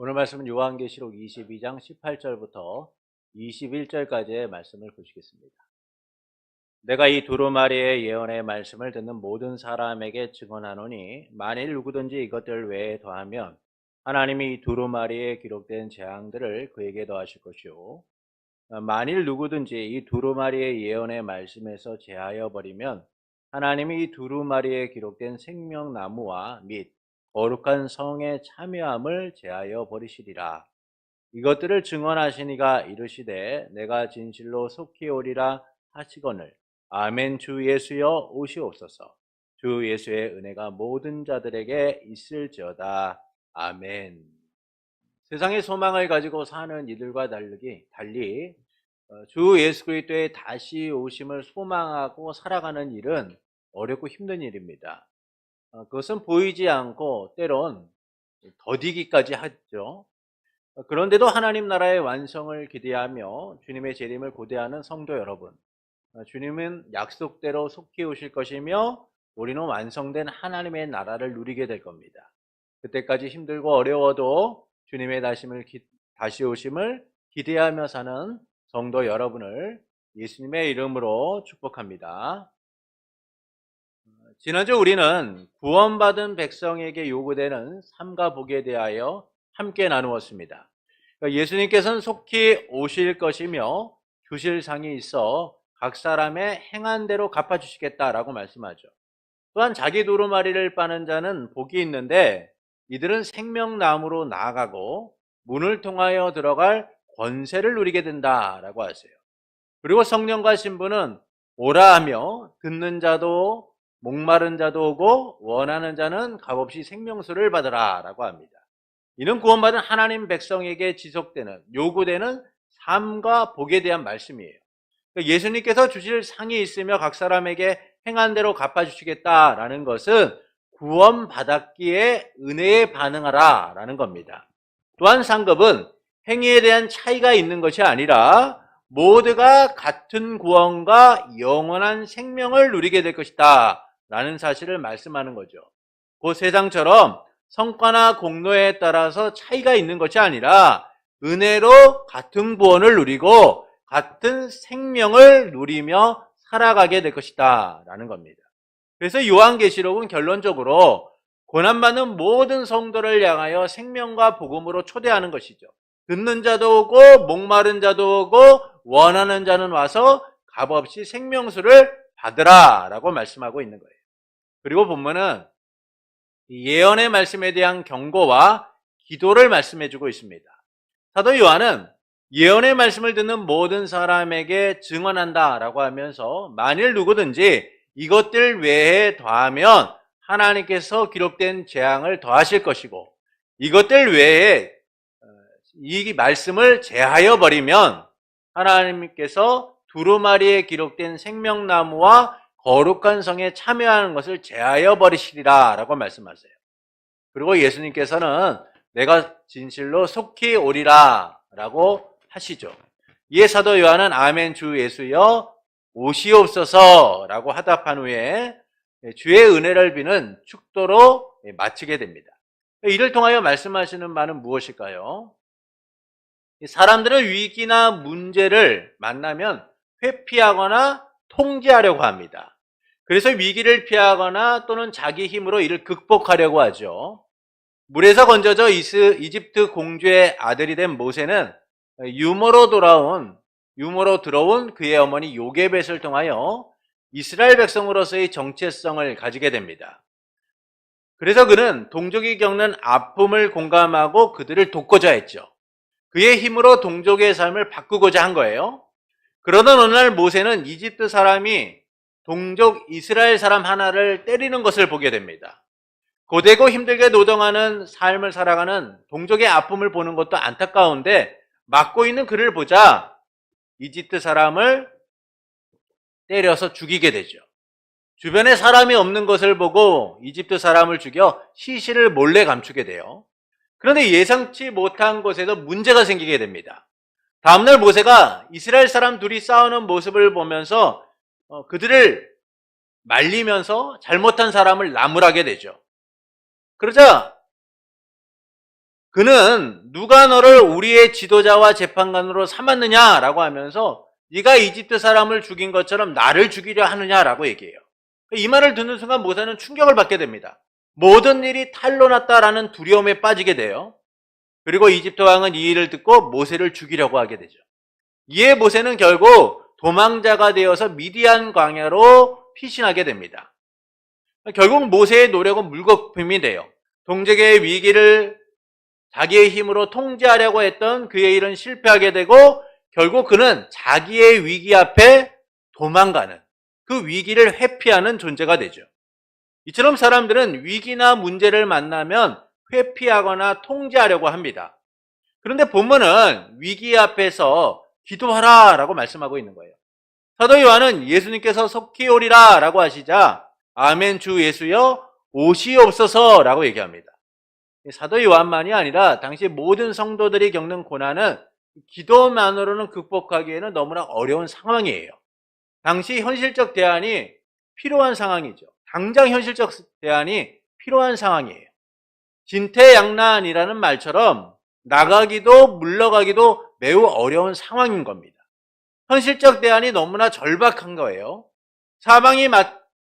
오늘 말씀은 요한계시록 22장 18절부터 21절까지의 말씀을 보시겠습니다. 내가 이 두루마리의 예언의 말씀을 듣는 모든 사람에게 증언하노니 만일 누구든지 이것들 외에 더하면 하나님이 이 두루마리에 기록된 재앙들을 그에게 더하실 것이요 만일 누구든지 이 두루마리의 예언의 말씀에서 제하여 버리면 하나님이 이 두루마리에 기록된 생명나무와 및 거룩한 성에 참여함을 제하여 버리시리라. 이것들을 증언하시니가 이르시되 내가 진실로 속히 오리라 하시거늘 아멘. 주 예수여 오시옵소서. 주 예수의 은혜가 모든 자들에게 있을지어다. 아멘. 세상의 소망을 가지고 사는 이들과 달리 주 예수 그리스도의 다시 오심을 소망하고 살아가는 일은 어렵고 힘든 일입니다. 그것은 보이지 않고 때론 더디기까지 하죠. 그런데도 하나님 나라의 완성을 기대하며 주님의 재림을 고대하는 성도 여러분, 주님은 약속대로 속히 오실 것이며 우리는 완성된 하나님의 나라를 누리게 될 겁니다. 그때까지 힘들고 어려워도 주님의 다시 오심을 기대하며 사는 성도 여러분을 예수님의 이름으로 축복합니다. 지난주 우리는 구원받은 백성에게 요구되는 삶과 복에 대하여 함께 나누었습니다. 예수님께서는 속히 오실 것이며 주실 상이 있어 각 사람의 행한 대로 갚아주시겠다라고 말씀하죠. 또한 자기 두루마리를 빠는 자는 복이 있는데 이들은 생명나무로 나아가고 문을 통하여 들어갈 권세를 누리게 된다라고 하세요. 그리고 성령과 신부는 오라 하며 듣는 자도 목마른 자도 오고 원하는 자는 값없이 생명수를 받으라 라고 합니다. 이는 구원받은 하나님 백성에게 지속되는 요구되는 삶과 복에 대한 말씀이에요. 예수님께서 주실 상이 있으며 각 사람에게 행한 대로 갚아주시겠다라는 것은 구원받았기에 은혜에 반응하라 라는 겁니다. 또한 상급은 행위에 대한 차이가 있는 것이 아니라 모두가 같은 구원과 영원한 생명을 누리게 될 것이다 라는 사실을 말씀하는 거죠. 그 세상처럼 성과나 공로에 따라서 차이가 있는 것이 아니라 은혜로 같은 구원을 누리고 같은 생명을 누리며 살아가게 될 것이다 라는 겁니다. 그래서 요한계시록은 결론적으로 고난받는 모든 성도를 향하여 생명과 복음으로 초대하는 것이죠. 듣는 자도 오고 목마른 자도 오고 원하는 자는 와서 값없이 생명수를 받으라 라고 말씀하고 있는 거예요. 그리고 본문은 예언의 말씀에 대한 경고와 기도를 말씀해주고 있습니다. 사도 요한은 예언의 말씀을 듣는 모든 사람에게 증언한다라고 하면서 만일 누구든지 이것들 외에 더하면 하나님께서 기록된 재앙을 더하실 것이고 이것들 외에 이 말씀을 제하여 버리면 하나님께서 두루마리에 기록된 생명나무와 거룩한 성에 참여하는 것을 제하여 버리시리라 라고 말씀하세요. 그리고 예수님께서는 내가 진실로 속히 오리라 라고 하시죠. 이에 사도 요한은 아멘. 주 예수여 오시옵소서 라고 화답한 후에 주의 은혜를 비는 축도로 마치게 됩니다. 이를 통하여 말씀하시는 바는 무엇일까요? 사람들은 위기나 문제를 만나면 회피하거나 통제하려고 합니다. 그래서 위기를 피하거나 또는 자기 힘으로 이를 극복하려고 하죠. 물에서 건져져 이집트 공주의 아들이 된 모세는 유모로 들어온 그의 어머니 요게벳을 통하여 이스라엘 백성으로서의 정체성을 가지게 됩니다. 그래서 그는 동족이 겪는 아픔을 공감하고 그들을 돕고자 했죠. 그의 힘으로 동족의 삶을 바꾸고자 한 거예요. 그러던 어느 날 모세는 이집트 사람이 동족 이스라엘 사람 하나를 때리는 것을 보게 됩니다. 고되고 힘들게 노동하는 삶을 살아가는 동족의 아픔을 보는 것도 안타까운데 맞고 있는 그를 보자 이집트 사람을 때려서 죽이게 되죠. 주변에 사람이 없는 것을 보고 이집트 사람을 죽여 시신을 몰래 감추게 돼요. 그런데 예상치 못한 곳에서 문제가 생기게 됩니다. 다음날 모세가 이스라엘 사람 둘이 싸우는 모습을 보면서 그들을 말리면서 잘못한 사람을 나무라게 되죠. 그러자 그는 누가 너를 우리의 지도자와 재판관으로 삼았느냐라고 하면서 네가 이집트 사람을 죽인 것처럼 나를 죽이려 하느냐라고 얘기해요. 이 말을 듣는 순간 모세는 충격을 받게 됩니다. 모든 일이 탈로 났다라는 두려움에 빠지게 돼요. 그리고 이집트 왕은 이 일을 듣고 모세를 죽이려고 하게 되죠. 이에 모세는 결국 도망자가 되어서 미디안 광야로 피신하게 됩니다. 결국 모세의 노력은 물거품이 돼요. 동족의 위기를 자기의 힘으로 통제하려고 했던 그의 일은 실패하게 되고 결국 그는 자기의 위기 앞에 도망가는, 그 위기를 회피하는 존재가 되죠. 이처럼 사람들은 위기나 문제를 만나면 회피하거나 통제하려고 합니다. 그런데 본문은 위기 앞에서 기도하라 라고 말씀하고 있는 거예요. 사도 요한은 예수님께서 속히 오리라 라고 하시자 아멘 주 예수여 오시옵소서 라고 얘기합니다. 사도 요한만이 아니라 당시 모든 성도들이 겪는 고난은 기도만으로는 극복하기에는 너무나 어려운 상황이에요. 당시 현실적 대안이 필요한 상황이죠. 당장 현실적 대안이 필요한 상황이에요. 진퇴양난이라는 말처럼 나가기도 물러가기도 매우 어려운 상황인 겁니다. 현실적 대안이 너무나 절박한 거예요. 사방이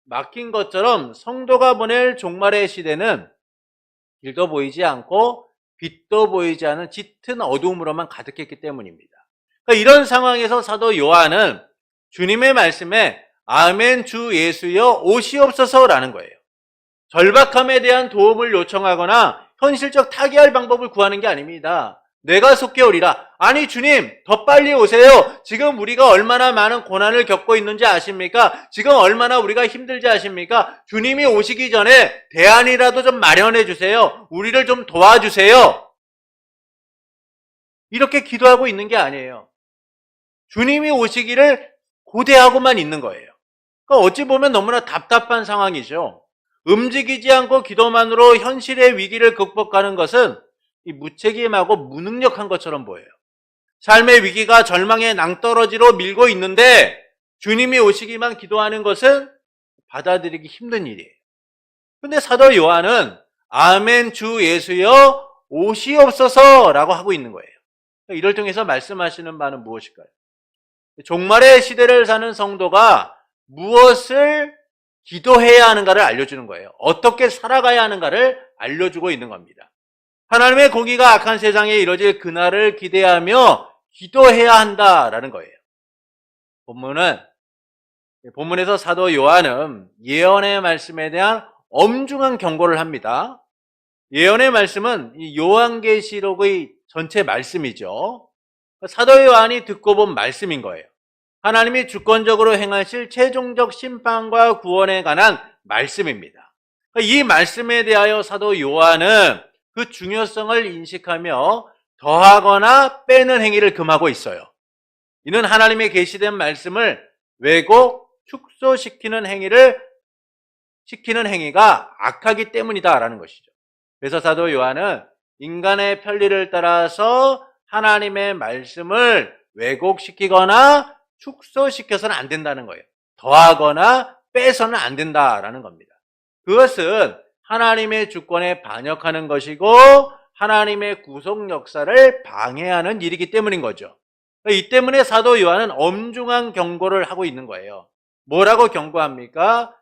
막힌 것처럼 성도가 보낼 종말의 시대는 길도 보이지 않고 빛도 보이지 않은 짙은 어두움으로만 가득했기 때문입니다. 그러니까 이런 상황에서 사도 요한은 주님의 말씀에 아멘 주 예수여 오시옵소서라는 거예요. 절박함에 대한 도움을 요청하거나 현실적 타개할 방법을 구하는 게 아닙니다. 내가 속히 오리라. 아니 주님 더 빨리 오세요. 지금 우리가 얼마나 많은 고난을 겪고 있는지 아십니까? 지금 얼마나 우리가 힘들지 아십니까? 주님이 오시기 전에 대안이라도 좀 마련해 주세요. 우리를 좀 도와주세요. 이렇게 기도하고 있는 게 아니에요. 주님이 오시기를 고대하고만 있는 거예요. 그러니까 어찌 보면 너무나 답답한 상황이죠. 움직이지 않고 기도만으로 현실의 위기를 극복하는 것은 무책임하고 무능력한 것처럼 보여요. 삶의 위기가 절망의 낭떠러지로 밀고 있는데 주님이 오시기만 기도하는 것은 받아들이기 힘든 일이에요. 근데 사도 요한은 아멘 주 예수여 오시옵소서라고 하고 있는 거예요. 이를 통해서 말씀하시는 바는 무엇일까요? 종말의 시대를 사는 성도가 무엇을 기도해야 하는가를 알려주는 거예요. 어떻게 살아가야 하는가를 알려주고 있는 겁니다. 하나님의 공의가 악한 세상에 이뤄질 그날을 기대하며 기도해야 한다라는 거예요. 본문에서 사도 요한은 예언의 말씀에 대한 엄중한 경고를 합니다. 예언의 말씀은 이 요한계시록의 전체 말씀이죠. 사도 요한이 듣고 본 말씀인 거예요. 하나님이 주권적으로 행하실 최종적 심판과 구원에 관한 말씀입니다. 이 말씀에 대하여 사도 요한은 그 중요성을 인식하며 더하거나 빼는 행위를 금하고 있어요. 이는 하나님의 계시된 말씀을 왜곡, 축소시키는 행위가 악하기 때문이다라는 것이죠. 그래서 사도 요한은 인간의 편리를 따라서 하나님의 말씀을 왜곡시키거나 축소시켜서는 안 된다는 거예요. 더하거나 빼서는 안 된다라는 겁니다. 그것은 하나님의 주권에 반역하는 것이고 하나님의 구속 역사를 방해하는 일이기 때문인 거죠. 이 때문에 사도 요한은 엄중한 경고를 하고 있는 거예요. 뭐라고 경고합니까?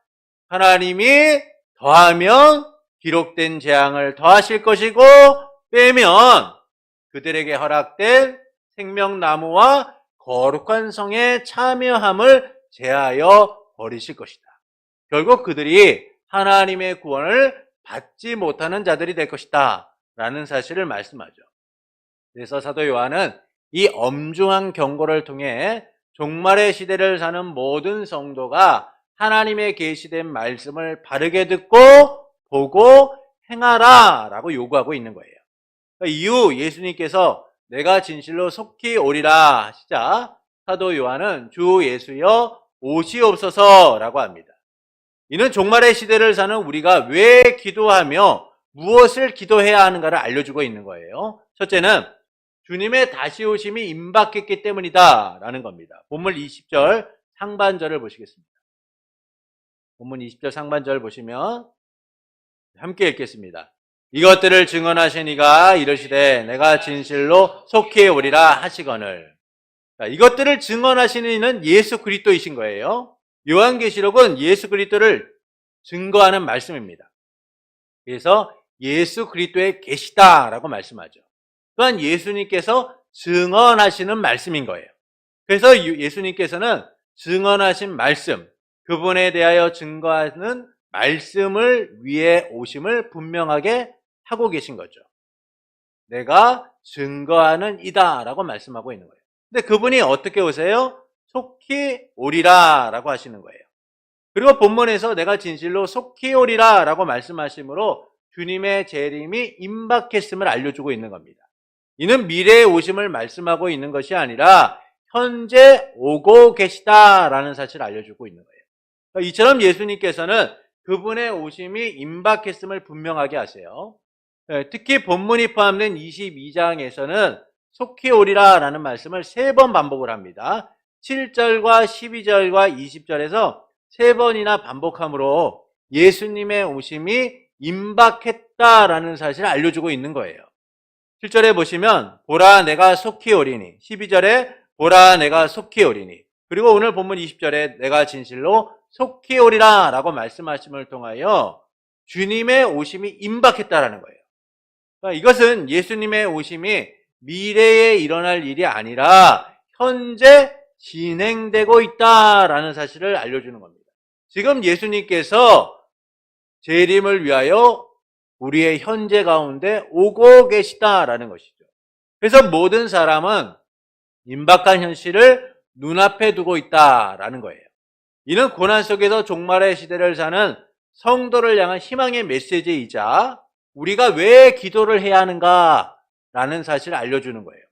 하나님이 더하면 기록된 재앙을 더하실 것이고 빼면 그들에게 허락된 생명나무와 거룩한 성에 참여함을 제하여 버리실 것이다. 결국 그들이 하나님의 구원을 받지 못하는 자들이 될 것이다 라는 사실을 말씀하죠. 그래서 사도 요한은 이 엄중한 경고를 통해 종말의 시대를 사는 모든 성도가 하나님의 계시된 말씀을 바르게 듣고 보고 행하라 라고 요구하고 있는 거예요. 이후 예수님께서 내가 진실로 속히 오리라 하시자 사도 요한은 주 예수여 오시옵소서 라고 합니다. 이는 종말의 시대를 사는 우리가 왜 기도하며 무엇을 기도해야 하는가를 알려주고 있는 거예요. 첫째는 주님의 다시 오심이 임박했기 때문이다 라는 겁니다. 본문 20절 상반절을 보시겠습니다. 본문 20절 상반절 보시면 함께 읽겠습니다. 이것들을 증언하신 이가 이르시되 내가 진실로 속히 오리라 하시거늘. 이것들을 증언하시는 이는 예수 그리스도이신 거예요. 요한계시록은 예수 그리스도를 증거하는 말씀입니다. 그래서 예수 그리스도에 계시다라고 말씀하죠. 또한 예수님께서 증언하시는 말씀인 거예요. 그래서 예수님께서는 증언하신 말씀, 그분에 대하여 증거하는 말씀을 위해 오심을 분명하게 하고 계신 거죠. 내가 증거하는 이다 라고 말씀하고 있는 거예요. 근데 그분이 어떻게 오세요? 속히 오리라 라고 하시는 거예요. 그리고 본문에서 내가 진실로 속히 오리라 라고 말씀하심으로 주님의 재림이 임박했음을 알려주고 있는 겁니다. 이는 미래의 오심을 말씀하고 있는 것이 아니라 현재 오고 계시다라는 사실을 알려주고 있는 거예요. 이처럼 예수님께서는 그분의 오심이 임박했음을 분명하게 하세요. 특히 본문이 포함된 22장에서는 속히 오리라 라는 말씀을 3번 반복을 합니다. 7절과 12절과 20절에서 3번이나 반복함으로 예수님의 오심이 임박했다라는 사실을 알려주고 있는 거예요. 7절에 보시면 보라 내가 속히 오리니, 12절에 보라 내가 속히 오리니, 그리고 오늘 본문 20절에 내가 진실로 속히 오리라 라고 말씀하심을 통하여 주님의 오심이 임박했다라는 거예요. 그러니까 이것은 예수님의 오심이 미래에 일어날 일이 아니라 현재 진행되고 있다라는 사실을 알려주는 겁니다. 지금 예수님께서 재림을 위하여 우리의 현재 가운데 오고 계시다라는 것이죠. 그래서 모든 사람은 임박한 현실을 눈앞에 두고 있다라는 거예요. 이는 고난 속에서 종말의 시대를 사는 성도를 향한 희망의 메시지이자 우리가 왜 기도를 해야 하는가라는 사실을 알려주는 거예요.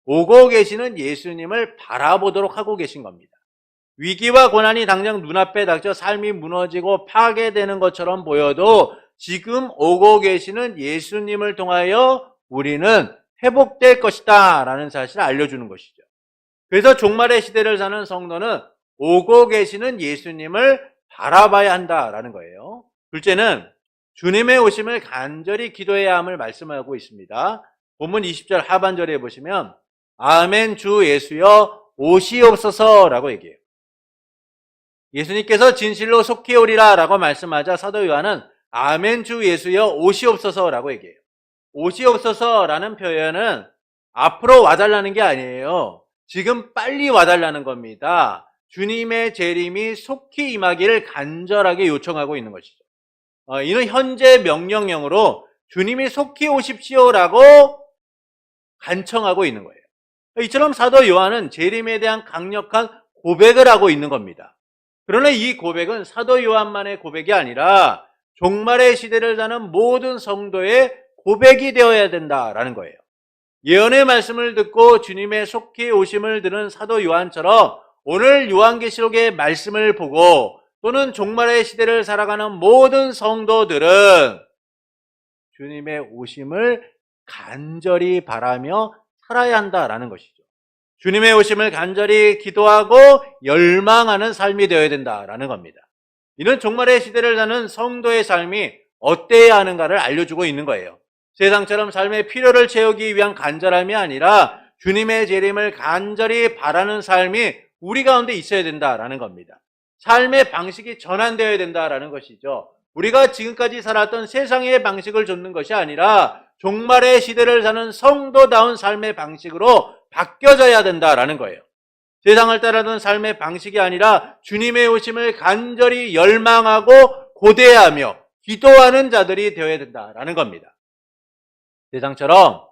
오고 계시는 예수님을 바라보도록 하고 계신 겁니다. 위기와 고난이 당장 눈앞에 닥쳐 삶이 무너지고 파괴되는 것처럼 보여도 지금 오고 계시는 예수님을 통하여 우리는 회복될 것이다 라는 사실을 알려주는 것이죠. 그래서 종말의 시대를 사는 성도는 오고 계시는 예수님을 바라봐야 한다라는 거예요. 둘째는 주님의 오심을 간절히 기도해야 함을 말씀하고 있습니다. 본문 20절 하반절에 보시면 아멘 주 예수여 오시옵소서라고 얘기해요. 예수님께서 진실로 속히 오리라 라고 말씀하자 사도 요한은 아멘 주 예수여 오시옵소서라고 얘기해요. 오시옵소서라는 표현은 앞으로 와달라는 게 아니에요. 지금 빨리 와달라는 겁니다. 주님의 재림이 속히 임하기를 간절하게 요청하고 있는 것이죠. 이는 현재 명령형으로 주님이 속히 오십시오라고 간청하고 있는 거예요. 이처럼 사도 요한은 재림에 대한 강력한 고백을 하고 있는 겁니다. 그러나 이 고백은 사도 요한만의 고백이 아니라 종말의 시대를 사는 모든 성도의 고백이 되어야 된다라는 거예요. 예언의 말씀을 듣고 주님의 속히 오심을 들은 사도 요한처럼 오늘 요한계시록의 말씀을 보고 또는 종말의 시대를 살아가는 모든 성도들은 주님의 오심을 간절히 바라며 살아야 한다라는 것이죠. 주님의 오심을 간절히 기도하고 열망하는 삶이 되어야 된다라는 겁니다. 이는 종말의 시대를 사는 성도의 삶이 어때야 하는가를 알려주고 있는 거예요. 세상처럼 삶의 필요를 채우기 위한 간절함이 아니라 주님의 재림을 간절히 바라는 삶이 우리 가운데 있어야 된다라는 겁니다. 삶의 방식이 전환되어야 된다라는 것이죠. 우리가 지금까지 살았던 세상의 방식을 좇는 것이 아니라 종말의 시대를 사는 성도다운 삶의 방식으로 바뀌어져야 된다라는 거예요. 세상을 따르던 삶의 방식이 아니라 주님의 오심을 간절히 열망하고 고대하며 기도하는 자들이 되어야 된다라는 겁니다. 세상처럼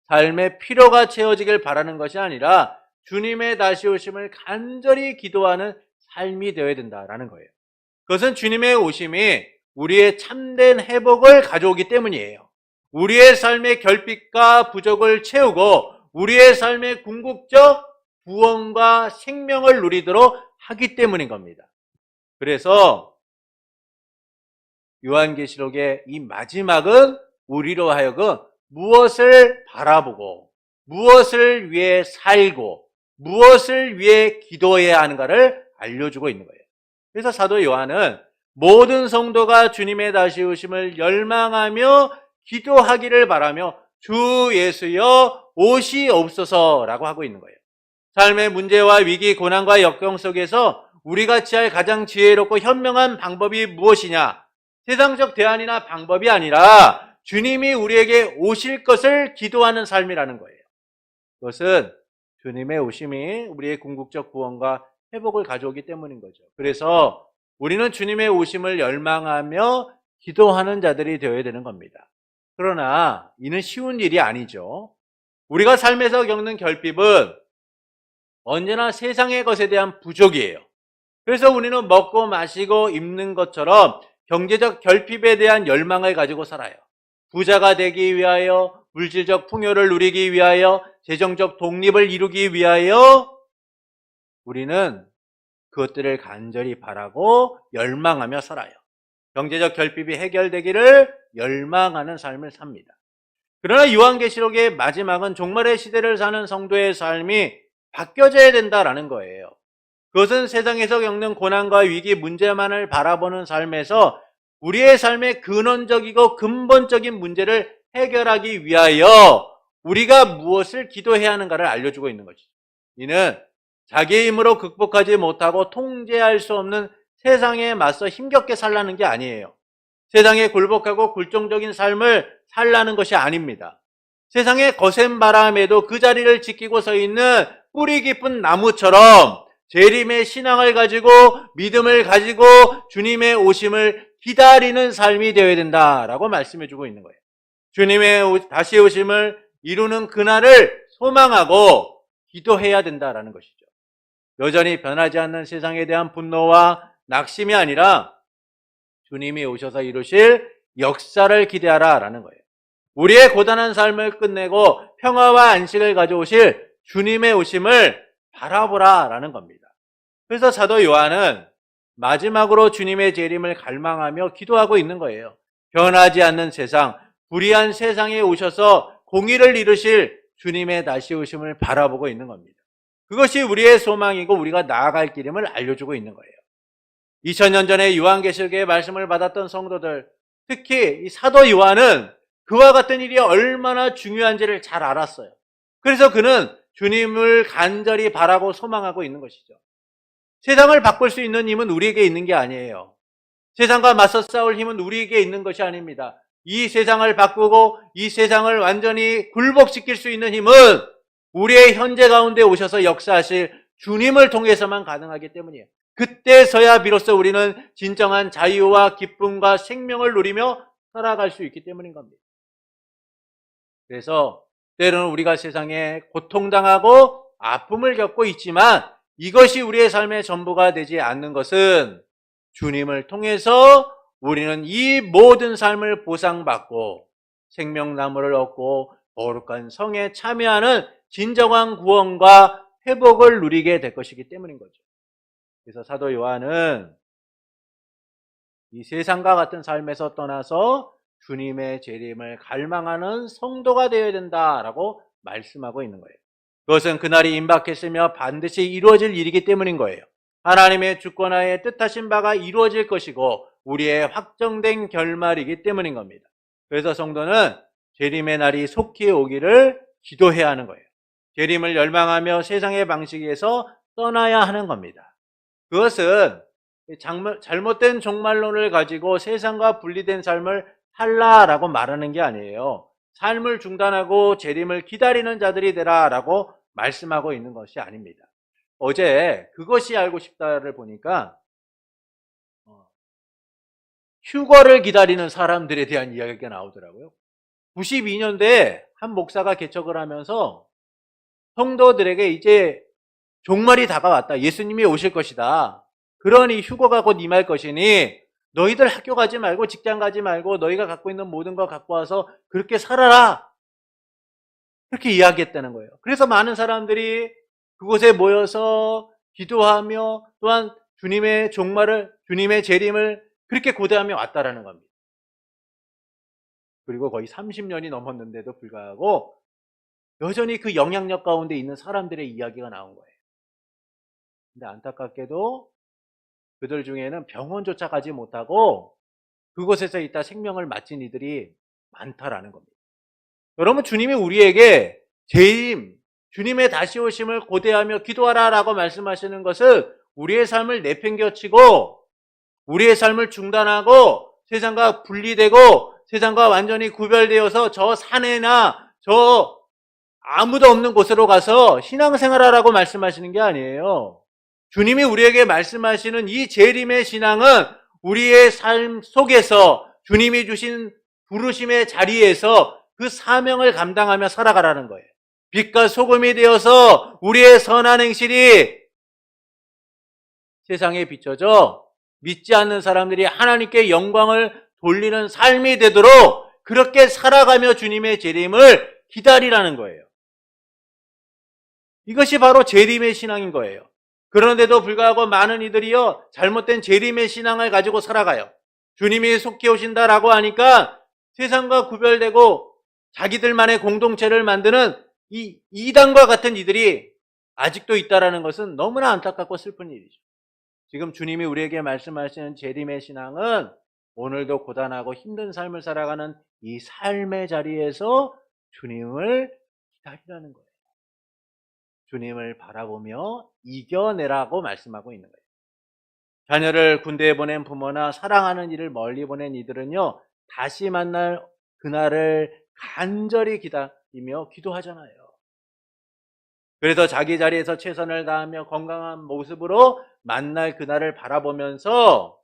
삶의 필요가 채워지길 바라는 것이 아니라 주님의 다시 오심을 간절히 기도하는 삶이 되어야 된다라는 거예요. 그것은 주님의 오심이 우리의 참된 회복을 가져오기 때문이에요. 우리의 삶의 결핍과 부족을 채우고 우리의 삶의 궁극적 구원과 생명을 누리도록 하기 때문인 겁니다. 그래서 요한계시록의 이 마지막은 우리로 하여금 무엇을 바라보고 무엇을 위해 살고 무엇을 위해 기도해야 하는가를 알려주고 있는 거예요. 그래서 사도 요한은 모든 성도가 주님의 다시 오심을 열망하며 기도하기를 바라며 주 예수여 오시옵소서라고 하고 있는 거예요. 삶의 문제와 위기, 고난과 역경 속에서 우리가 취할 가장 지혜롭고 현명한 방법이 무엇이냐? 세상적 대안이나 방법이 아니라 주님이 우리에게 오실 것을 기도하는 삶이라는 거예요. 그것은 주님의 오심이 우리의 궁극적 구원과 회복을 가져오기 때문인 거죠. 그래서 우리는 주님의 오심을 열망하며 기도하는 자들이 되어야 되는 겁니다. 그러나 이는 쉬운 일이 아니죠. 우리가 삶에서 겪는 결핍은 언제나 세상의 것에 대한 부족이에요. 그래서 우리는 먹고 마시고 입는 것처럼 경제적 결핍에 대한 열망을 가지고 살아요. 부자가 되기 위하여, 물질적 풍요를 누리기 위하여, 재정적 독립을 이루기 위하여 우리는 그것들을 간절히 바라고 열망하며 살아요. 경제적 결핍이 해결되기를 열망하는 삶을 삽니다. 그러나 요한계시록의 마지막은 종말의 시대를 사는 성도의 삶이 바뀌어져야 된다라는 거예요. 그것은 세상에서 겪는 고난과 위기, 문제만을 바라보는 삶에서 우리의 삶의 근원적이고 근본적인 문제를 해결하기 위하여 우리가 무엇을 기도해야 하는가를 알려주고 있는 것이죠. 이는 자기의 힘으로 극복하지 못하고 통제할 수 없는 세상에 맞서 힘겹게 살라는 게 아니에요. 세상에 굴복하고 굴종적인 삶을 살라는 것이 아닙니다. 세상의 거센 바람에도 그 자리를 지키고 서 있는 뿌리 깊은 나무처럼 재림의 신앙을 가지고 믿음을 가지고 주님의 오심을 기다리는 삶이 되어야 된다라고 말씀해주고 있는 거예요. 주님의 다시 오심을 이루는 그날을 소망하고 기도해야 된다라는 것이죠. 여전히 변하지 않는 세상에 대한 분노와 낙심이 아니라 주님이 오셔서 이루실 역사를 기대하라라는 거예요. 우리의 고단한 삶을 끝내고 평화와 안식을 가져오실 주님의 오심을 바라보라라는 겁니다. 그래서 사도 요한은 마지막으로 주님의 재림을 갈망하며 기도하고 있는 거예요. 변하지 않는 세상, 불의한 세상에 오셔서 공의를 이루실 주님의 다시 오심을 바라보고 있는 겁니다. 그것이 우리의 소망이고 우리가 나아갈 길임을 알려주고 있는 거예요. 2000년 전에 요한계시록의 말씀을 받았던 성도들, 특히 이 사도 요한은 그와 같은 일이 얼마나 중요한지를 잘 알았어요. 그래서 그는 주님을 간절히 바라고 소망하고 있는 것이죠. 세상을 바꿀 수 있는 힘은 우리에게 있는 게 아니에요. 세상과 맞서 싸울 힘은 우리에게 있는 것이 아닙니다. 이 세상을 바꾸고 이 세상을 완전히 굴복시킬 수 있는 힘은 우리의 현재 가운데 오셔서 역사하실 주님을 통해서만 가능하기 때문이에요. 그때서야 비로소 우리는 진정한 자유와 기쁨과 생명을 누리며 살아갈 수 있기 때문인 겁니다. 그래서 때로는 우리가 세상에 고통당하고 아픔을 겪고 있지만 이것이 우리의 삶의 전부가 되지 않는 것은 주님을 통해서 우리는 이 모든 삶을 보상받고 생명나무를 얻고 거룩한 성에 참여하는 진정한 구원과 회복을 누리게 될 것이기 때문인 거죠. 그래서 사도 요한은 이 세상과 같은 삶에서 떠나서 주님의 재림을 갈망하는 성도가 되어야 된다라고 말씀하고 있는 거예요. 그것은 그날이 임박했으며 반드시 이루어질 일이기 때문인 거예요. 하나님의 주권하에 뜻하신 바가 이루어질 것이고 우리의 확정된 결말이기 때문인 겁니다. 그래서 성도는 재림의 날이 속히 오기를 기도해야 하는 거예요. 재림을 열망하며 세상의 방식에서 떠나야 하는 겁니다. 그것은 잘못된 종말론을 가지고 세상과 분리된 삶을 살라라고 말하는 게 아니에요. 삶을 중단하고 재림을 기다리는 자들이 되라라고 말씀하고 있는 것이 아닙니다. 어제 그것이 알고 싶다를 보니까 휴거를 기다리는 사람들에 대한 이야기가 나오더라고요. 92년대에 한 목사가 개척을 하면서 성도들에게 이제 종말이 다가왔다. 예수님이 오실 것이다. 그러니 휴거가 곧 임할 것이니 너희들 학교 가지 말고 직장 가지 말고 너희가 갖고 있는 모든 거 갖고 와서 그렇게 살아라. 그렇게 이야기했다는 거예요. 그래서 많은 사람들이 그곳에 모여서 기도하며 또한 주님의 종말을, 주님의 재림을 그렇게 고대하며 왔다라는 겁니다. 그리고 거의 30년이 넘었는데도 불구하고 여전히 그 영향력 가운데 있는 사람들의 이야기가 나온 거예요. 근데 안타깝게도 그들 중에는 병원조차 가지 못하고 그곳에서 있다 생명을 마친 이들이 많다라는 겁니다. 여러분, 주님이 우리에게 재림, 주님의 다시 오심을 고대하며 기도하라라고 말씀하시는 것은 우리의 삶을 내팽겨치고 우리의 삶을 중단하고 세상과 분리되고 세상과 완전히 구별되어서 저 산에나 저 아무도 없는 곳으로 가서 신앙생활하라고 말씀하시는 게 아니에요. 주님이 우리에게 말씀하시는 이 재림의 신앙은 우리의 삶 속에서 주님이 주신 부르심의 자리에서 그 사명을 감당하며 살아가라는 거예요. 빛과 소금이 되어서 우리의 선한 행실이 세상에 비춰져 믿지 않는 사람들이 하나님께 영광을 돌리는 삶이 되도록 그렇게 살아가며 주님의 재림을 기다리라는 거예요. 이것이 바로 재림의 신앙인 거예요. 그런데도 불구하고 많은 이들이요, 잘못된 재림의 신앙을 가지고 살아가요. 주님이 속히 오신다라고 하니까 세상과 구별되고 자기들만의 공동체를 만드는 이 이단과 같은 이들이 아직도 있다라는 것은 너무나 안타깝고 슬픈 일이죠. 지금 주님이 우리에게 말씀하시는 재림의 신앙은 오늘도 고단하고 힘든 삶을 살아가는 이 삶의 자리에서 주님을 기다리라는 거예요. 주님을 바라보며 이겨내라고 말씀하고 있는 거예요. 자녀를 군대에 보낸 부모나 사랑하는 이를 멀리 보낸 이들은요, 다시 만날 그날을 간절히 기다리며 기도하잖아요. 그래서 자기 자리에서 최선을 다하며 건강한 모습으로 만날 그날을 바라보면서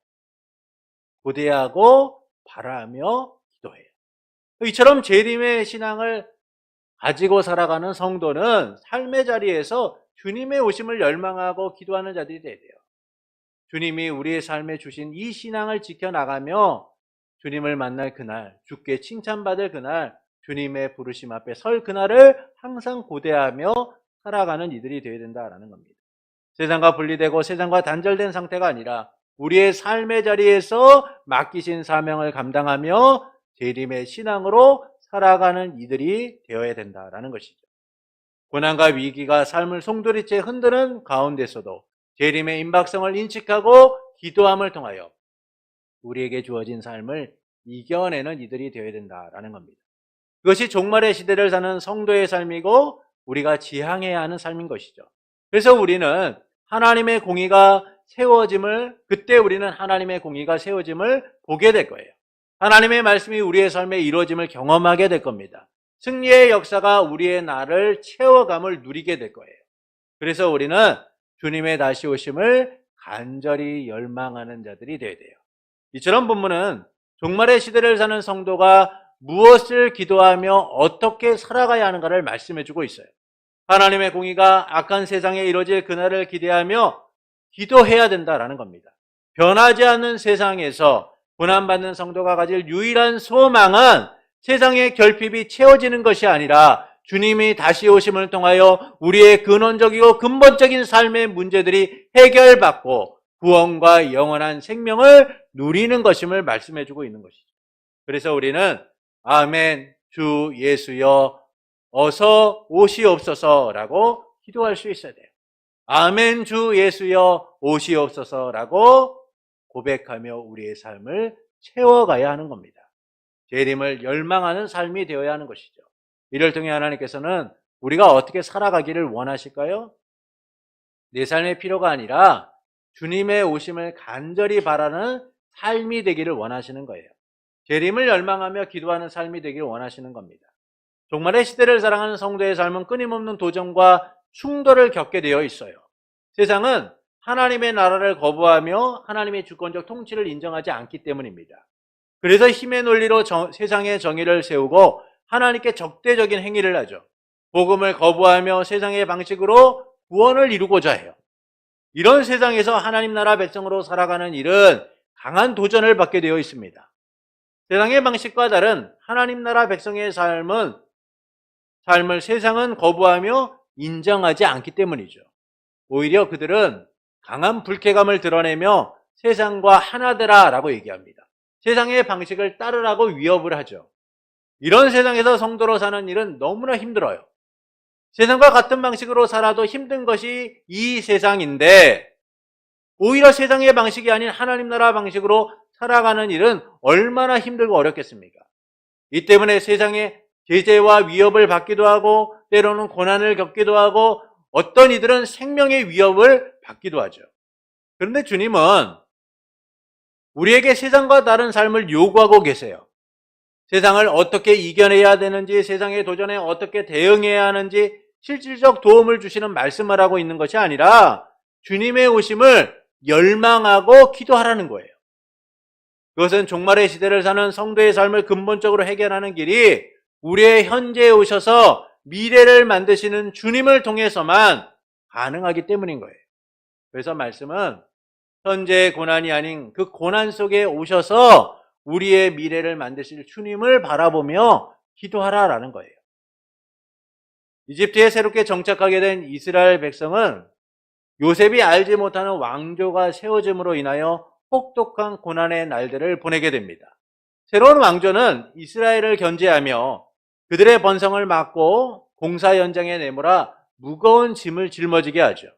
고대하고 바라며 기도해요. 이처럼 재림의 신앙을 가지고 살아가는 성도는 삶의 자리에서 주님의 오심을 열망하고 기도하는 자들이 돼야 돼요. 주님이 우리의 삶에 주신 이 신앙을 지켜나가며 주님을 만날 그날, 주께 칭찬받을 그날, 주님의 부르심 앞에 설 그날을 항상 고대하며 살아가는 이들이 되어야 된다라는 겁니다. 세상과 분리되고 세상과 단절된 상태가 아니라 우리의 삶의 자리에서 맡기신 사명을 감당하며 재림의 신앙으로 살아가는 이들이 되어야 된다라는 것이죠. 고난과 위기가 삶을 송두리째 흔드는 가운데서도 재림의 임박성을 인식하고 기도함을 통하여 우리에게 주어진 삶을 이겨내는 이들이 되어야 된다라는 겁니다. 그것이 종말의 시대를 사는 성도의 삶이고 우리가 지향해야 하는 삶인 것이죠. 그래서 우리는 하나님의 공의가 세워짐을, 그때 우리는 하나님의 공의가 세워짐을 보게 될 거예요. 하나님의 말씀이 우리의 삶에 이루어짐을 경험하게 될 겁니다. 승리의 역사가 우리의 날을 채워감을 누리게 될 거예요. 그래서 우리는 주님의 다시 오심을 간절히 열망하는 자들이 되어야 돼요. 이처럼 본문은 종말의 시대를 사는 성도가 무엇을 기도하며 어떻게 살아가야 하는가를 말씀해주고 있어요. 하나님의 공의가 악한 세상에 이루어질 그날을 기대하며 기도해야 된다라는 겁니다. 변하지 않는 세상에서 고난받는 성도가 가질 유일한 소망은 세상의 결핍이 채워지는 것이 아니라 주님이 다시 오심을 통하여 우리의 근원적이고 근본적인 삶의 문제들이 해결받고 구원과 영원한 생명을 누리는 것임을 말씀해주고 있는 것이죠. 그래서 우리는 아멘, 주 예수여 어서 오시옵소서라고 기도할 수 있어야 돼요. 아멘, 주 예수여 오시옵소서라고 고백하며 우리의 삶을 채워가야 하는 겁니다. 재림을 열망하는 삶이 되어야 하는 것이죠. 이를 통해 하나님께서는 우리가 어떻게 살아가기를 원하실까요? 내 삶의 필요가 아니라 주님의 오심을 간절히 바라는 삶이 되기를 원하시는 거예요. 재림을 열망하며 기도하는 삶이 되기를 원하시는 겁니다. 종말의 시대를 살아가는 성도의 삶은 끊임없는 도전과 충돌을 겪게 되어 있어요. 세상은 하나님의 나라를 거부하며 하나님의 주권적 통치를 인정하지 않기 때문입니다. 그래서 힘의 논리로 세상의 정의를 세우고 하나님께 적대적인 행위를 하죠. 복음을 거부하며 세상의 방식으로 구원을 이루고자 해요. 이런 세상에서 하나님 나라 백성으로 살아가는 일은 강한 도전을 받게 되어 있습니다. 세상의 방식과 다른 하나님 나라 백성의 삶을 세상은 거부하며 인정하지 않기 때문이죠. 오히려 그들은 강한 불쾌감을 드러내며 세상과 하나 되라라고 얘기합니다. 세상의 방식을 따르라고 위협을 하죠. 이런 세상에서 성도로 사는 일은 너무나 힘들어요. 세상과 같은 방식으로 살아도 힘든 것이 이 세상인데 오히려 세상의 방식이 아닌 하나님 나라 방식으로 살아가는 일은 얼마나 힘들고 어렵겠습니까? 이 때문에 세상에 제재와 위협을 받기도 하고 때로는 고난을 겪기도 하고 어떤 이들은 생명의 위협을 받기도 하죠. 그런데 주님은 우리에게 세상과 다른 삶을 요구하고 계세요. 세상을 어떻게 이겨내야 되는지, 세상의 도전에 어떻게 대응해야 하는지 실질적 도움을 주시는 말씀을 하고 있는 것이 아니라 주님의 오심을 열망하고 기도하라는 거예요. 그것은 종말의 시대를 사는 성도의 삶을 근본적으로 해결하는 길이 우리의 현재에 오셔서 미래를 만드시는 주님을 통해서만 가능하기 때문인 거예요. 그래서 말씀은 현재의 고난이 아닌 그 고난 속에 오셔서 우리의 미래를 만드실 주님을 바라보며 기도하라라는 거예요. 이집트에 새롭게 정착하게 된 이스라엘 백성은 요셉이 알지 못하는 왕조가 세워짐으로 인하여 혹독한 고난의 날들을 보내게 됩니다. 새로운 왕조는 이스라엘을 견제하며 그들의 번성을 막고 공사 현장에 내몰아 무거운 짐을 짊어지게 하죠.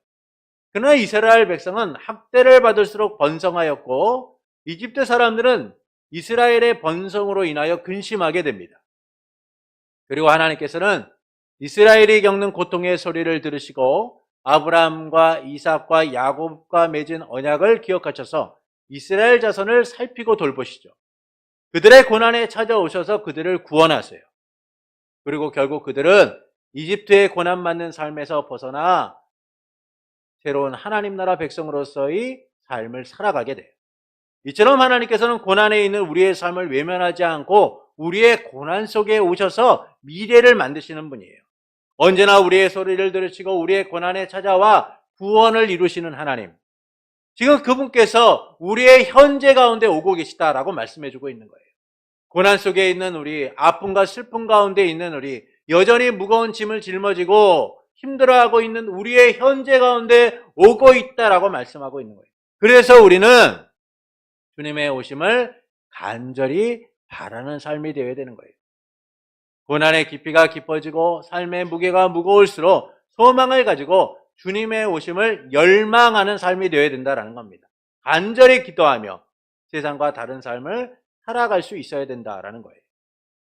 그러나 이스라엘 백성은 학대를 받을수록 번성하였고 이집트 사람들은 이스라엘의 번성으로 인하여 근심하게 됩니다. 그리고 하나님께서는 이스라엘이 겪는 고통의 소리를 들으시고 아브라함과 이삭과 야곱과 맺은 언약을 기억하셔서 이스라엘 자손을 살피고 돌보시죠. 그들의 고난에 찾아오셔서 그들을 구원하세요. 그리고 결국 그들은 이집트의 고난받는 삶에서 벗어나 새로운 하나님 나라 백성으로서의 삶을 살아가게 돼요. 이처럼 하나님께서는 고난에 있는 우리의 삶을 외면하지 않고 우리의 고난 속에 오셔서 미래를 만드시는 분이에요. 언제나 우리의 소리를 들으시고 우리의 고난에 찾아와 구원을 이루시는 하나님. 지금 그분께서 우리의 현재 가운데 오고 계시다라고 말씀해주고 있는 거예요. 고난 속에 있는 우리, 아픔과 슬픔 가운데 있는 우리, 여전히 무거운 짐을 짊어지고 힘들어하고 있는 우리의 현재 가운데 오고 있다라고 말씀하고 있는 거예요. 그래서 우리는 주님의 오심을 간절히 바라는 삶이 되어야 되는 거예요. 고난의 깊이가 깊어지고 삶의 무게가 무거울수록 소망을 가지고 주님의 오심을 열망하는 삶이 되어야 된다는 겁니다. 간절히 기도하며 세상과 다른 삶을 살아갈 수 있어야 된다는 거예요.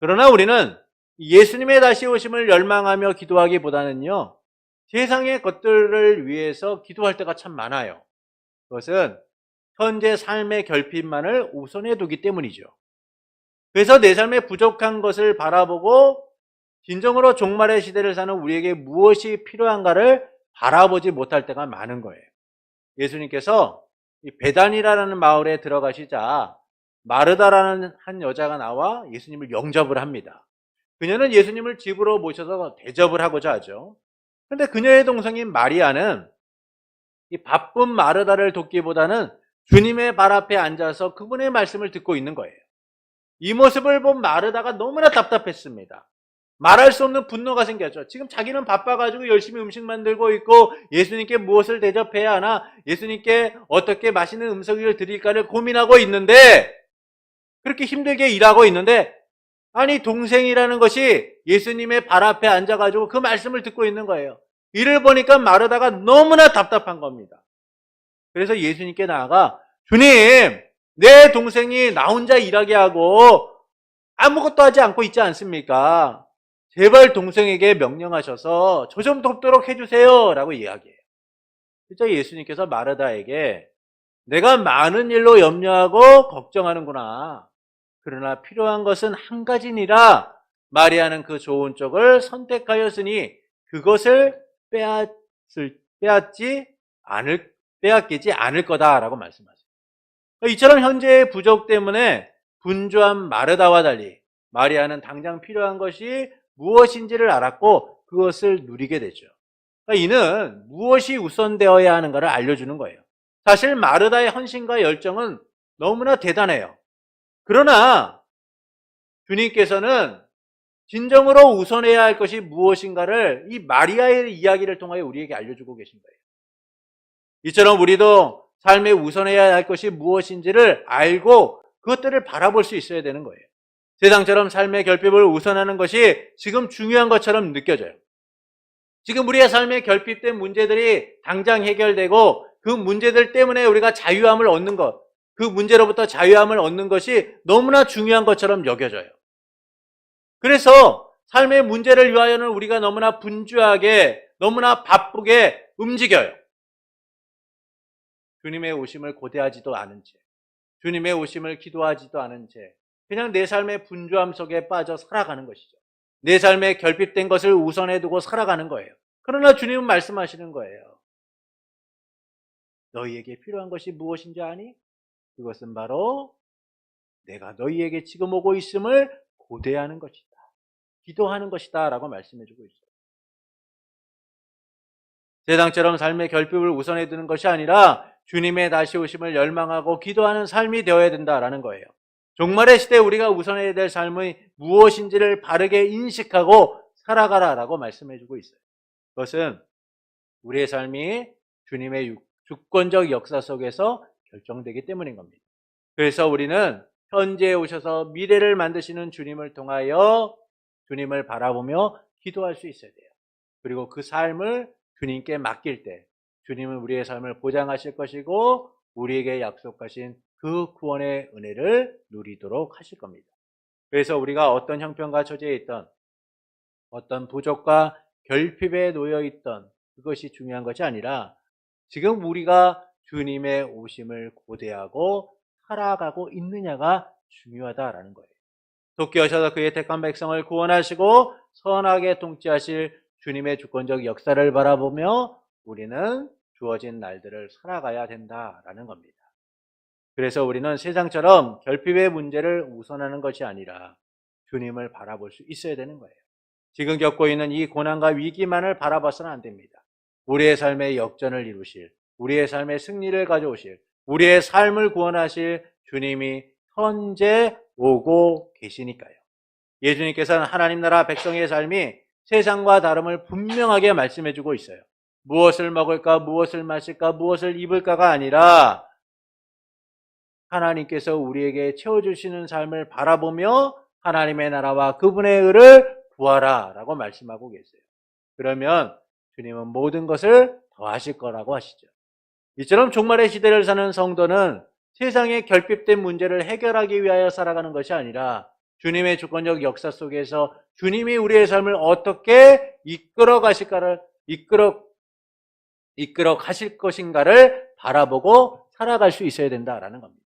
그러나 우리는 예수님의 다시 오심을 열망하며 기도하기보다는요, 세상의 것들을 위해서 기도할 때가 참 많아요. 그것은 현재 삶의 결핍만을 우선해 두기 때문이죠. 그래서 내 삶에 부족한 것을 바라보고 진정으로 종말의 시대를 사는 우리에게 무엇이 필요한가를 바라보지 못할 때가 많은 거예요. 예수님께서 이 베단이라는 마을에 들어가시자 마르다라는 한 여자가 나와 예수님을 영접을 합니다. 그녀는 예수님을 집으로 모셔서 대접을 하고자 하죠. 그런데 그녀의 동생인 마리아는 이 바쁜 마르다를 돕기보다는 주님의 발 앞에 앉아서 그분의 말씀을 듣고 있는 거예요. 이 모습을 본 마르다가 너무나 답답했습니다. 말할 수 없는 분노가 생겼죠. 지금 자기는 바빠가지고 열심히 음식 만들고 있고 예수님께 무엇을 대접해야 하나, 예수님께 어떻게 맛있는 음식을 드릴까를 고민하고 있는데, 그렇게 힘들게 일하고 있는데, 아니 동생이라는 것이 예수님의 발 앞에 앉아가지고 그 말씀을 듣고 있는 거예요. 이를 보니까 마르다가 너무나 답답한 겁니다. 그래서 예수님께 나아가, 주님, 내 동생이 나 혼자 일하게 하고 아무것도 하지 않고 있지 않습니까? 제발 동생에게 명령하셔서 저 좀 돕도록 해주세요 라고 이야기해요. 진짜 예수님께서 마르다에게 내가 많은 일로 염려하고 걱정하는구나. 그러나 필요한 것은 한 가지니라. 마리아는 그 좋은 쪽을 선택하였으니 그것을 빼앗기지 않을 거다라고 말씀하세요. 이처럼 현재의 부족 때문에 분주한 마르다와 달리 마리아는 당장 필요한 것이 무엇인지를 알았고 그것을 누리게 되죠. 이는 무엇이 우선되어야 하는가를 알려주는 거예요. 사실 마르다의 헌신과 열정은 너무나 대단해요. 그러나 주님께서는 진정으로 우선해야 할 것이 무엇인가를 이 마리아의 이야기를 통하여 우리에게 알려주고 계신 거예요. 이처럼 우리도 삶에 우선해야 할 것이 무엇인지를 알고 그것들을 바라볼 수 있어야 되는 거예요. 세상처럼 삶의 결핍을 우선하는 것이 지금 중요한 것처럼 느껴져요. 지금 우리의 삶에 결핍된 문제들이 당장 해결되고 그 문제들 때문에 우리가 자유함을 얻는 것, 그 문제로부터 자유함을 얻는 것이 너무나 중요한 것처럼 여겨져요. 그래서 삶의 문제를 위하여는 우리가 너무나 분주하게, 너무나 바쁘게 움직여요. 주님의 오심을 고대하지도 않은 채, 주님의 오심을 기도하지도 않은 채 그냥 내 삶의 분주함 속에 빠져 살아가는 것이죠. 내 삶에 결핍된 것을 우선해 두고 살아가는 거예요. 그러나 주님은 말씀하시는 거예요. 너희에게 필요한 것이 무엇인지 아니? 그것은 바로 내가 너희에게 지금 오고 있음을 고대하는 것이다. 기도하는 것이다 라고 말씀해 주고 있어요. 세상처럼 삶의 결핍을 우선해 두는 것이 아니라 주님의 다시 오심을 열망하고 기도하는 삶이 되어야 된다라는 거예요. 종말의 시대에 우리가 우선해야 될 삶이 무엇인지를 바르게 인식하고 살아가라라고 말씀해 주고 있어요. 그것은 우리의 삶이 주님의 주권적 역사 속에서 결정되기 때문인 겁니다. 그래서 우리는 현재에 오셔서 미래를 만드시는 주님을 통하여 주님을 바라보며 기도할 수 있어야 돼요. 그리고 그 삶을 주님께 맡길 때 주님은 우리의 삶을 보장하실 것이고 우리에게 약속하신 그 구원의 은혜를 누리도록 하실 겁니다. 그래서 우리가 어떤 형편과 처지에 있던 어떤 부족과 결핍에 놓여 있던 그것이 중요한 것이 아니라 지금 우리가 주님의 오심을 고대하고 살아가고 있느냐가 중요하다라는 거예요. 돕게 하셔서 그의 택한 백성을 구원하시고 선하게 통치하실 주님의 주권적 역사를 바라보며 우리는 주어진 날들을 살아가야 된다라는 겁니다. 그래서 우리는 세상처럼 결핍의 문제를 우선하는 것이 아니라 주님을 바라볼 수 있어야 되는 거예요. 지금 겪고 있는 이 고난과 위기만을 바라봐서는 안 됩니다. 우리의 삶의 역전을 이루실, 우리의 삶의 승리를 가져오실, 우리의 삶을 구원하실 주님이 현재 오고 계시니까요. 예수님께서는 하나님 나라 백성의 삶이 세상과 다름을 분명하게 말씀해주고 있어요. 무엇을 먹을까, 무엇을 마실까, 무엇을 입을까가 아니라 하나님께서 우리에게 채워주시는 삶을 바라보며 하나님의 나라와 그분의 의를 구하라 라고 말씀하고 계세요. 그러면 주님은 모든 것을 더하실 거라고 하시죠. 이처럼 종말의 시대를 사는 성도는 세상의 결핍된 문제를 해결하기 위하여 살아가는 것이 아니라 주님의 주권적 역사 속에서 주님이 우리의 삶을 어떻게 이끌어 가실 것인가를 바라보고 살아갈 수 있어야 된다라는 겁니다.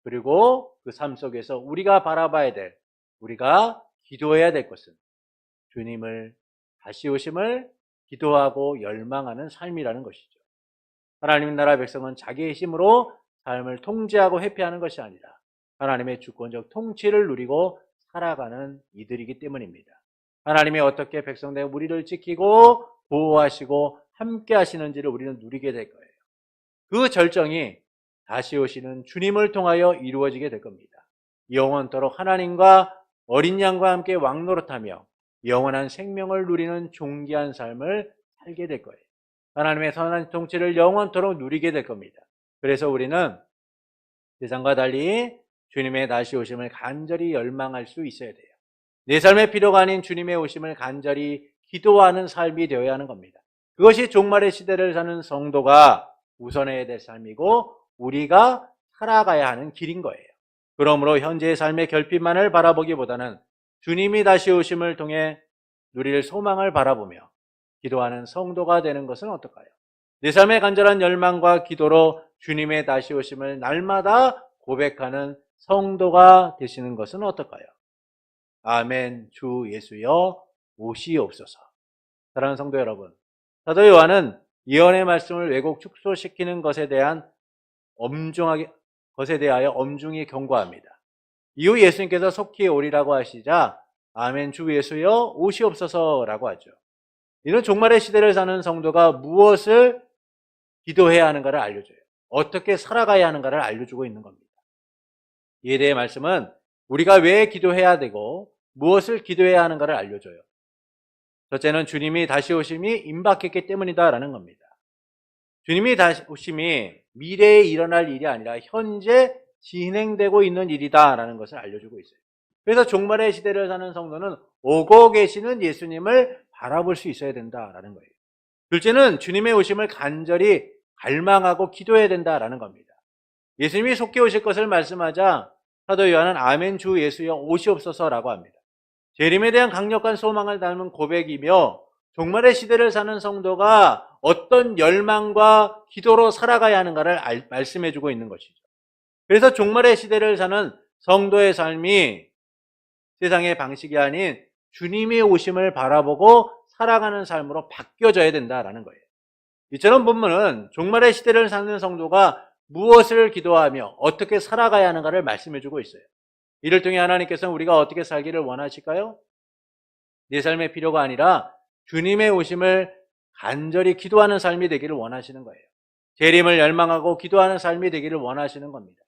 그리고 그 삶 속에서 우리가 바라봐야 될, 우리가 기도해야 될 것은 주님을 다시 오심을 기도하고 열망하는 삶이라는 것이죠. 하나님 나라 백성은 자기의 힘으로 삶을 통제하고 회피하는 것이 아니라 하나님의 주권적 통치를 누리고 살아가는 이들이기 때문입니다. 하나님이 어떻게 백성들의 우리를 지키고 보호하시고 함께 하시는지를 우리는 누리게 될 거예요. 그 절정이 다시 오시는 주님을 통하여 이루어지게 될 겁니다. 영원토록 하나님과 어린 양과 함께 왕노릇하며 영원한 생명을 누리는 존귀한 삶을 살게 될 거예요. 하나님의 선한 통치를 영원토록 누리게 될 겁니다. 그래서 우리는 세상과 달리 주님의 다시 오심을 간절히 열망할 수 있어야 돼요. 내 삶의 필요가 아닌 주님의 오심을 간절히 기도하는 삶이 되어야 하는 겁니다. 그것이 종말의 시대를 사는 성도가 우선해야 될 삶이고 우리가 살아가야 하는 길인 거예요. 그러므로 현재의 삶의 결핍만을 바라보기보다는 주님이 다시 오심을 통해 누릴 소망을 바라보며 기도하는 성도가 되는 것은 어떨까요? 내 삶의 간절한 열망과 기도로 주님의 다시 오심을 날마다 고백하는 성도가 되시는 것은 어떨까요? 아멘. 주 예수여 오시옵소서. 사랑하는 성도 여러분, 사도 요한은 예언의 말씀을 왜곡 축소시키는 것에 대하여 엄중히 경고합니다. 이후 예수님께서 속히 오리라고 하시자 아멘 주 예수여 오시옵소서라고 하죠. 이는 종말의 시대를 사는 성도가 무엇을 기도해야 하는가를 알려줘요. 어떻게 살아가야 하는가를 알려주고 있는 겁니다. 이에 대해 말씀은 우리가 왜 기도해야 되고 무엇을 기도해야 하는가를 알려줘요. 첫째는 주님이 다시 오심이 임박했기 때문이다라는 겁니다. 주님이 다시 오심이 미래에 일어날 일이 아니라 현재 진행되고 있는 일이다라는 것을 알려주고 있어요. 그래서 종말의 시대를 사는 성도는 오고 계시는 예수님을 바라볼 수 있어야 된다라는 거예요. 둘째는 주님의 오심을 간절히 갈망하고 기도해야 된다라는 겁니다. 예수님이 속히 오실 것을 말씀하자 사도 요한은 아멘 주 예수여 오시옵소서라고 합니다. 재림에 대한 강력한 소망을 담은 고백이며 종말의 시대를 사는 성도가 어떤 열망과 기도로 살아가야 하는가를 말씀해주고 있는 것이죠. 그래서 종말의 시대를 사는 성도의 삶이 세상의 방식이 아닌 주님의 오심을 바라보고 살아가는 삶으로 바뀌어져야 된다라는 거예요. 이처럼 본문은 종말의 시대를 사는 성도가 무엇을 기도하며 어떻게 살아가야 하는가를 말씀해주고 있어요. 이를 통해 하나님께서는 우리가 어떻게 살기를 원하실까요? 내 삶의 필요가 아니라 주님의 오심을 간절히 기도하는 삶이 되기를 원하시는 거예요. 재림을 열망하고 기도하는 삶이 되기를 원하시는 겁니다.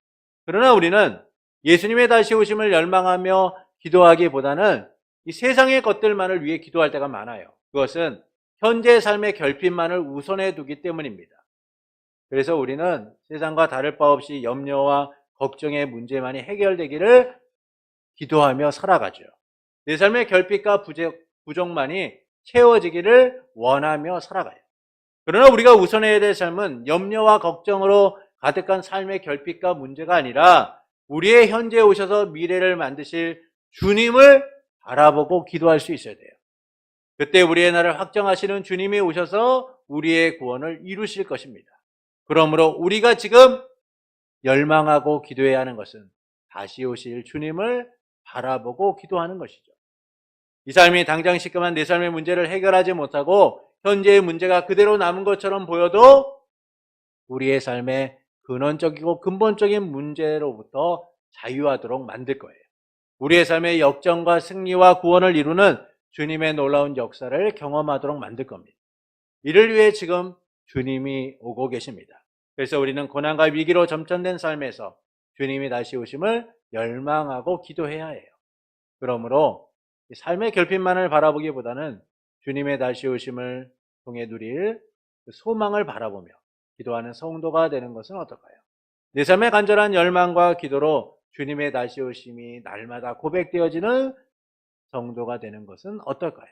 그러나 우리는 예수님의 다시 오심을 열망하며 기도하기보다는 이 세상의 것들만을 위해 기도할 때가 많아요. 그것은 현재의 삶의 결핍만을 우선해 두기 때문입니다. 그래서 우리는 세상과 다를 바 없이 염려와 걱정의 문제만이 해결되기를 기도하며 살아가죠. 내 삶의 결핍과 부족만이 채워지기를 원하며 살아가요. 그러나 우리가 우선해야 될 삶은 염려와 걱정으로 가득한 삶의 결핍과 문제가 아니라 우리의 현재에 오셔서 미래를 만드실 주님을 바라보고 기도할 수 있어야 돼요. 그때 우리의 날을 확정하시는 주님이 오셔서 우리의 구원을 이루실 것입니다. 그러므로 우리가 지금 열망하고 기도해야 하는 것은 다시 오실 주님을 바라보고 기도하는 것이죠. 이 삶이 당장 시큼한 내 삶의 문제를 해결하지 못하고 현재의 문제가 그대로 남은 것처럼 보여도 우리의 삶의 근원적이고 근본적인 문제로부터 자유하도록 만들 거예요. 우리의 삶의 역정과 승리와 구원을 이루는 주님의 놀라운 역사를 경험하도록 만들 겁니다. 이를 위해 지금 주님이 오고 계십니다. 그래서 우리는 고난과 위기로 점천된 삶에서 주님이 다시 오심을 열망하고 기도해야 해요. 그러므로 삶의 결핍만을 바라보기보다는 주님의 다시 오심을 통해 누릴 소망을 바라보며 기도하는 성도가 되는 것은 어떨까요? 내 삶의 간절한 열망과 기도로 주님의 다시 오심이 날마다 고백되어지는 성도가 되는 것은 어떨까요?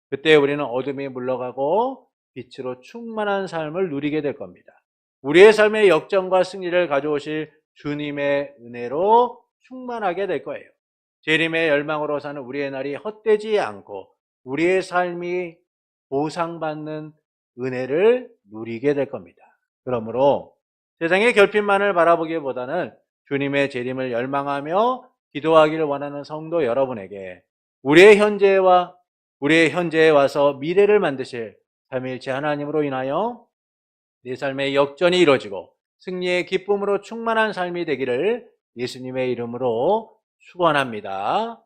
그때 우리는 어둠이 물러가고 빛으로 충만한 삶을 누리게 될 겁니다. 우리의 삶의 역정과 승리를 가져오실 주님의 은혜로 충만하게 될 거예요. 재림의 열망으로 사는 우리의 날이 헛되지 않고 우리의 삶이 보상받는 은혜를 누리게 될 겁니다. 그러므로 세상의 결핍만을 바라보기보다는 주님의 재림을 열망하며 기도하기를 원하는 성도 여러분에게 우리의 현재에 와서 미래를 만드실 삼위일체 하나님으로 인하여 내 삶의 역전이 이루어지고 승리의 기쁨으로 충만한 삶이 되기를 예수님의 이름으로 축원합니다.